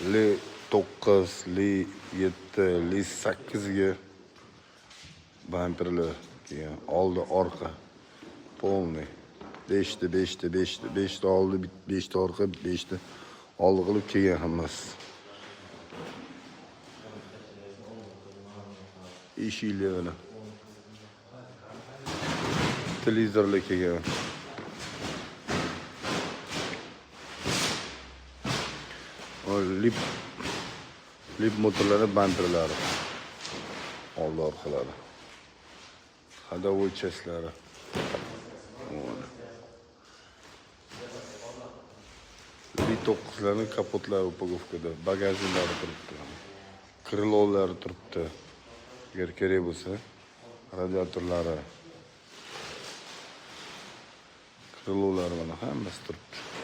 L9, L7, L8 ga bamperlar keyin oldi orqa полный 5 ta oldi, 5 ta orqa, 5 ta oldi qilib kelgan hammasi. Eshiklar mana. Televizorlar kelgan. Lip motorlari bamperlari. Oldi orqalari. Ходовой частьlari. L9larning kapotlari upagovkada, bagajlari turibdi. Krılolari turibdi. Agar kerak bo'lsa, radiatorlari, krılolari mana hammasi turibdi.